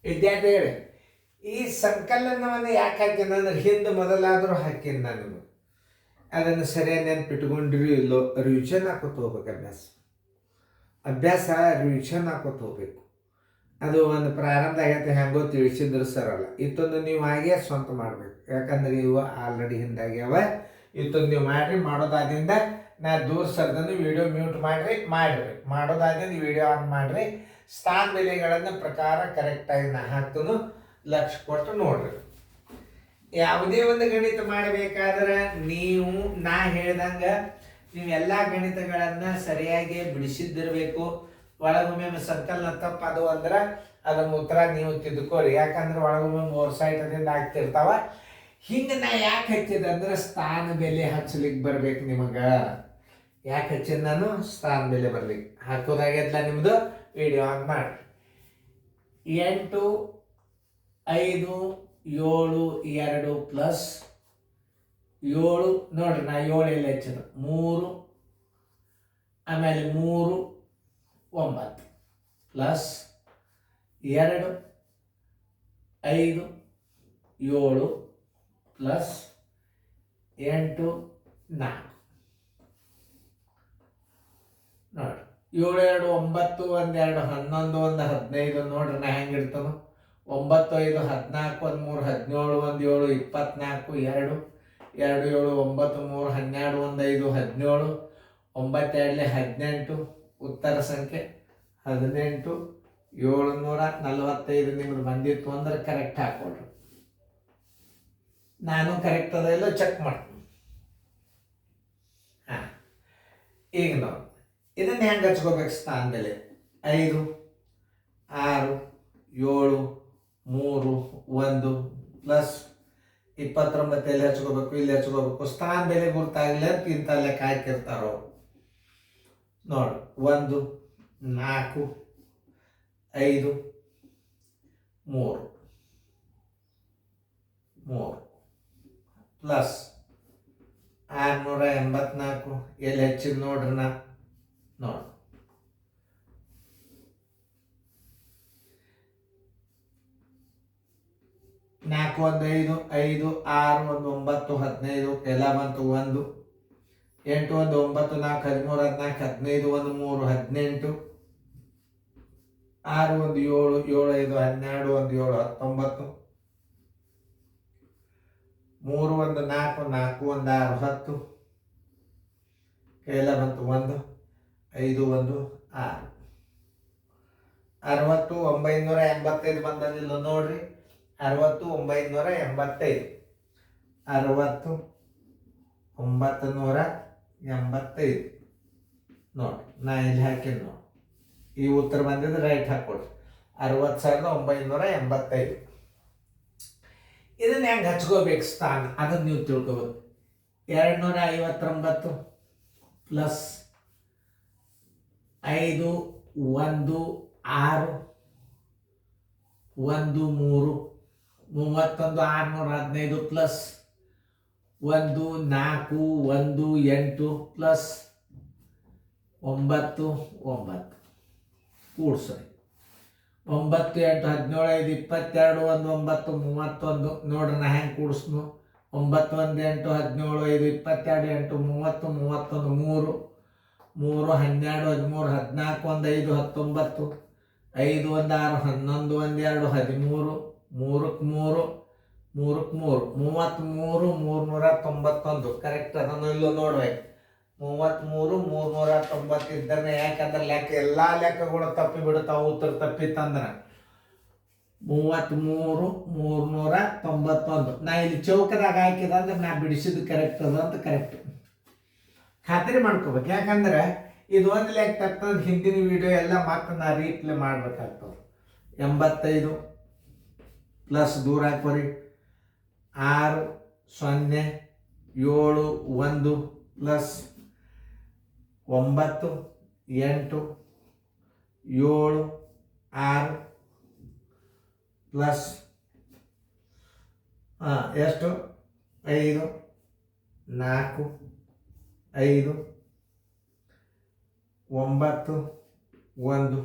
ವಿದ್ಯಾರ್ಥಿಗಳೇ, ಈ ಸಂಕಲನವನ್ನು ಯಾಕೆ ಹಾಕಿನ ಅಂದ್ರೆ ಹಿಂದೆ ಮೊದಲಾದರೂ ಹಾಕಿನ ನಾನು ಅದನ್ನು ಸರಿಯಾಗಿ ನೆನ್ಪಿಟ್ಕೊಂಡಿರಿ ಇಲ್ಲೋ ರಿವಿಷನ್ ಹಾಕೋತ ಹೋಗ್ಬೇಕು. ಅಭ್ಯಾಸ ರಿವಿಷನ್ ಹಾಕೋತ ಹೋಗ್ಬೇಕು. ಅದು ಒಂದು ಪ್ರಾರಂಭ ಆಗೈತೆ ಹೆಂಗೋ ತಿಳಿಸಿದ್ರು ಸರಲ್ಲ. ಇತ್ತೊಂದು ನೀವು ಹಾಗೆ ಸ್ವಂತ ಮಾಡಬೇಕು. ಯಾಕಂದ್ರೆ ಇವು ಆಲ್ರೆಡಿ ಹಿಂದಾಗ್ಯಾವ. ಇತ್ತೊಂದು ನೀವು ಮಾಡಿರಿ. ಮಾಡೋದಾದ್ರಿಂದ ನಾ ದೂರ ಸರ್ದನ್ನು ವಿಡಿಯೋ ಮ್ಯೂಟ್ ಮಾಡಿರಿ. ಮಾಡೋದಾದ್ರಿಂದ ವಿಡಿಯೋ ಆನ್ ಮಾಡಿರಿ. ಸ್ಥಾನ ಬೆಲೆಗಳನ್ನು ಪ್ರಕಾರ ಕರೆಕ್ಟಾಗಿ ನಾ ಹಾಕ್ತನು. ಲಕ್ಷ ಕೊಟ್ಟು ನೋಡ್ರಿ. ಯಾವುದೇ ಒಂದು ಗಣಿತ ಮಾಡಬೇಕಾದ್ರೆ ನೀವು ನಾ ಹೇಳ್ದಂಗೆ ನೀವೆಲ್ಲ ಗಣಿತಗಳನ್ನು ಸರಿಯಾಗಿ ಬಿಡಿಸಿದ್ದಿರಬೇಕು. ಒಳಗೊಮ್ಮೆ ಸಂಕಲನ ತಪ್ಪದು ಅಂದ್ರೆ ಅದನ್ನು ಉತ್ತರ ನೀವು ತಿದ್ದುಕೋರಿ. ಯಾಕಂದ್ರೆ ಒಳಗೊಮ್ಮೆ 3 ಸೈಟದಿಂದ ಆಗ್ತಿರ್ತಾವ. ಹಿಂಗೆ ನಾ ಯಾಕೆ ಹಚ್ಚಿದೆ ಅಂದ್ರೆ ಸ್ಥಾನ ಬೆಲೆ ಹಚ್ಚಲಿಕ್ಕೆ ಬರ್ಬೇಕು ನಿಮಗೆ. ಯಾಕೆ ಹಚ್ಚಿದ ನಾನು? ಸ್ಥಾನ ಬೆಲೆ ಬರ್ಲಿಕ್ಕೆ. ಹಾಕೋದಾಗೈತಲ್ಲ ನಿಮ್ಮದು. ವಿಡಿಯೋ ಆನ್ ಮಾಡಿ. 8, 5, 7, 2 ಪ್ಲಸ್ 7 ನೋಡ್ರಿ. ನಾ 7 ಎಲ್ಲಿ ಹಚ್ಚಿದ 3, ಆಮೇಲೆ 3, 9 ಪ್ಲಸ್ 2, 5, 7 ಪ್ಲಸ್ 8, 4 ನೋಡ್ರಿ. 7, 2, 9, 1, 2, 11, 1, 15 ನೋಡ್ರಿ. ನಾ ಹೆಂಗೆ ಇಡ್ತಾನು? 9, 5, 14, 1, 3, 17, 1, 7, 24, 2, 2, 7, 9, 3, 12, 1, 5, 17, 9, 2, 18. ಉತ್ತರ ಸಂಖ್ಯೆ 18, 745 ನಿಮ್ದು ಬಂದಿತ್ತು ಅಂದ್ರೆ ಕರೆಕ್ಟ್ ಹಾಕೊಳ್ರಿ. ನಾನು ಕರೆಕ್ಟ್ ಅದ ಇಲ್ಲ ಚೆಕ್ ಮಾಡ್ತೀನಿ. ಹಾಂ, ಈಗ ನೋಡಿ ಇದನ್ನು ಹೆಂಗೆ ಹಚ್ಕೋಬೇಕು? ಸ್ಥಾನ ಬೆಲೆ 5, 6, 7, 3, 1 ಪ್ಲಸ್ 29 ಎಲ್ಲಿ ಹಚ್ಕೋಬೇಕು? ಇಲ್ಲಿ ಹಚ್ಕೋಬೇಕು. ಸ್ಥಾನ ಬೆಲೆ ಗುರ್ತಾಗಲಿ ಅಂತ ಇಂಥ ಲೆಕ್ಕ ಹಾಕಿರ್ತಾರೋ ನೋಡಿ. 1, 4, 5, 3 ಪ್ಲಸ್ 684 ಎಲ್ಲಿ ಹೆಚ್ಚಿಗೆ ನೋಡ್ರಿ. ನಾ ನೋಡಿ 4, 1, 5, 5, 6, 1, 9, 15 ಎಲ್ಲ ಬಂತು. 1, 8, 1, 9, 4, 13, 14, 15, 1, 3, 18, 6, 1, 7, 7, 5, 12, 1, 7, 19, 3, 1, 4, 4, 1, 6, 10 ಎಲ್ಲ ಬಂತು. 1, 5, 1, 6 60, 985 ಬಂದಿಲ್ಲ ನೋಡ್ರಿ. 60, 985 60, 985 ನೋಡಿ. ನಾ ಇಲ್ಲಿ ಹಾಕಿನಿ ನೋಡಿ. ಈ ಉತ್ತರ ಬಂದಿದ್ದು ರೈಟ್ ಹಾಕೊಡ್ರಿ. 60,985. ಇದನ್ನ ಹೆಂಗೆ ಹಚ್ಕೋಬೇಕು ಸ್ಥಾನ ಅದನ್ನು ನೀವು ತಿಳ್ಕೊಬೇಕು. 259 ಪ್ಲಸ್ 5, 1, 6, 1, 3, 31, 615 ಪ್ಲಸ್ 1, 4, 1, 8 ಪ್ಲಸ್ 9, 9 ಕೂಡ್ಸರಿ. 9, 8, 17, 5, 22, 1, 9, 31 ನೋಡ್ರಿ. ನಾ ಹೆಂಗೆ ಕೂಡಿಸ್ನು? 9, 1, 8, 17, 5, 22, 8, 30, 31, 3, 3, 12, 13, 14, 1, 5, 19, 5, 1, 6, 11, 1, 2, 13, 3ಕ್ಕೆ 3, 391 ಕರೆಕ್ಟ್ ಅದನ್ನು ಇಲ್ಲೋ ನೋಡ್ಬೇಕು. 33, 390 ಇದ್ದರೆ. ಯಾಕಂದ್ರೆ ಲೆಕ್ಕ ಎಲ್ಲ ಲೆಕ್ಕಗಳು ತಪ್ಪಿ ಬಿಡುತ್ತಾವ. ಉತ್ತರ ತಪ್ಪಿತ್ತಂದ್ರೆ 33, 391. ನಾ ಇಲ್ಲಿ ಚೌಕದಾಗ ಹಾಕಿದಂದ್ರೆ ನಾ ಬಿಡಿಸಿದ್ದು ಕರೆಕ್ಟ್ ಅದ ಅಂತ ಕರೆಕ್ಟ್ ಖಾತ್ರಿ ಮಾಡ್ಕೋಬೇಕು. ಯಾಕಂದ್ರೆ ಇದು ಒಂದು ಲೆಕ್ಕ ತಪ್ಪಂದ್ರೆ ಹಿಂದಿನ ವಿಡಿಯೋ ಎಲ್ಲ ಮತ್ತೆ ನಾ ರೀಪ್ಲೇ ಮಾಡ್ಬೇಕಾಗ್ತದೆ. 85 ಪ್ಲಸ್ ದೂರ ಹಾಕೋರಿ. 6, 0, 7, 1 ಪ್ಲಸ್ 9, 8, 7, 6 ಪ್ಲಸ್ ಎಷ್ಟು? 5, 4, 5, 9, 1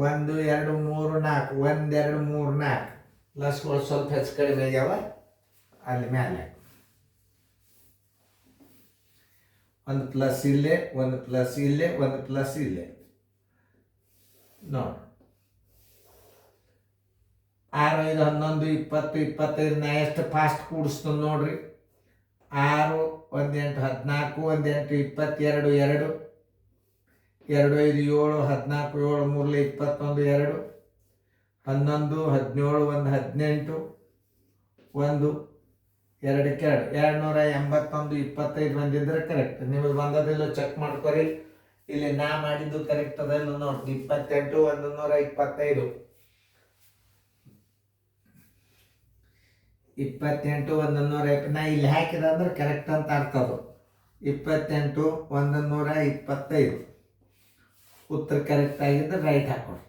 1 2 3 4 1 2 3 4 ಪ್ಲಸ್ಗಳು ಸ್ವಲ್ಪ ಹೆಚ್ಚು ಕಡಿಮೆ ಆಗ್ಯಾವ ಅಲ್ಲಿ ಮ್ಯಾಲೆ ಒಂದು ಪ್ಲಸ್ ಇಲ್ಲೇ ಒಂದು ಪ್ಲಸ್ ಇಲ್ಲೇ ಒಂದು ಪ್ಲಸ್ ಇಲ್ಲೇ ನೋಡಿ 6 5 11 20 25 ನಾ ಎಷ್ಟು ಫಾಸ್ಟ್ ಕೂಡಿಸ್ತು ನೋಡ್ರಿ 6 1 8 14 1 8 22 2 2 5 7 14 7 3 21 2 11 17 1 18 1 2 281 25 ಬಂದಿದ್ರೆ ಕರೆಕ್ಟ್. ನಿಮಗೆ ಬಂದದಿಲ್ಲ ಚೆಕ್ ಮಾಡ್ಕೊರಿ. ಇಲ್ಲಿ ನಾ ಮಾಡಿದ್ದು ಕರೆಕ್ಟ್ ಅದಲ್ಲ ನೋಡಿ. 28 125 28 120 ನಾ ಇಲ್ಲಿ ಹಾಕಿದ ಅಂದ್ರೆ ಕರೆಕ್ಟ್ ಅಂತ ಆಗ್ತದೆ. 28 125 ಉತ್ತರ ಕರೆಕ್ಟ್ ಆಗಿದ್ರೆ ರೈಟ್ ಹಾಕೋರಿ.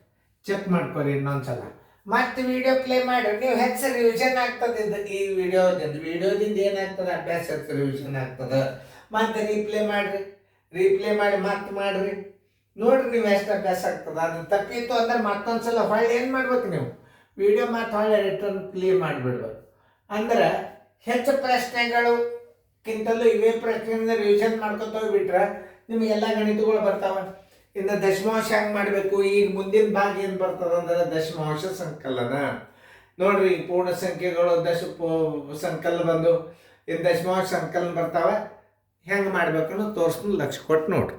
ಚೆಕ್ ಮಾಡ್ಕೊರಿ ಇನ್ನೊಂದ್ಸಲ. ಮತ್ತೆ ವಿಡಿಯೋ ಪ್ಲೇ ಮಾಡಿ ನೀವು ಹೆಚ್ಚು ರಿವಿಷನ್ ಆಗ್ತದೆ. ಈ ವಿಡಿಯೋದಿಂದ ಏನಾಗ್ತದೆ, ಅಭ್ಯಾಸ ಹೆಚ್ಚು ರಿವಿಷನ್ ಆಗ್ತದೆ. ಮತ್ತೆ ರೀಪ್ಲೇ ಮಾಡಿ ಮತ್ತೆ ಮಾಡ್ರಿ ನೋಡ್ರಿ ನೀವು ಎಷ್ಟು ಅಭ್ಯಾಸ ಆಗ್ತದೆ. ಅದು ತಪ್ಪಿತ್ತು ಅಂದ್ರೆ ಮತ್ತೊಂದ್ಸಲ ಹೊಳ್ಳಿ ಏನು ಮಾಡ್ಬೇಕು, ನೀವು ವಿಡಿಯೋ ಮತ್ತೆ ಹೊಳ್ಳಿ ರಿಟರ್ನ್ ಪ್ಲೇ ಮಾಡಿಬಿಡ್ಬೇಕು. ಅಂದ್ರೆ ಹೆಚ್ಚು ಪ್ರಶ್ನೆಗಳುಕ್ಕಿಂತಲೂ ಇವೇ ಪ್ರಶ್ನೆಯಿಂದ ರಿವಿಷನ್ ಮಾಡ್ಕೊತ ಹೋಗ್ಬಿಟ್ರೆ ನಿಮಗೆಲ್ಲ ಗಣಿತಗಳು ಬರ್ತಾವೆ. ಇನ್ನು ದಶಮಾಂಶ ಹೆಂಗೆ ಮಾಡಬೇಕು, ಈಗ ಮುಂದಿನ ಭಾಗ ಏನು ಬರ್ತದೆ ಅಂದ್ರೆ ದಶಮಾಂಶ ಸಂಕಲನ. ನೋಡ್ರಿ ಪೂರ್ಣ ಸಂಖ್ಯೆಗಳು ಸಂಕಲನ ಬಂದು ಇನ್ನು ದಶಮಾಂಶ ಸಂಕಲನ ಬರ್ತಾವೆ. ಹೆಂಗೆ ಮಾಡ್ಬೇಕನ್ನೋ ತೋರಿಸ್ಕೊಂಡು ಲಕ್ಷ ಕೊಟ್ಟು ನೋಡ್ರಿ.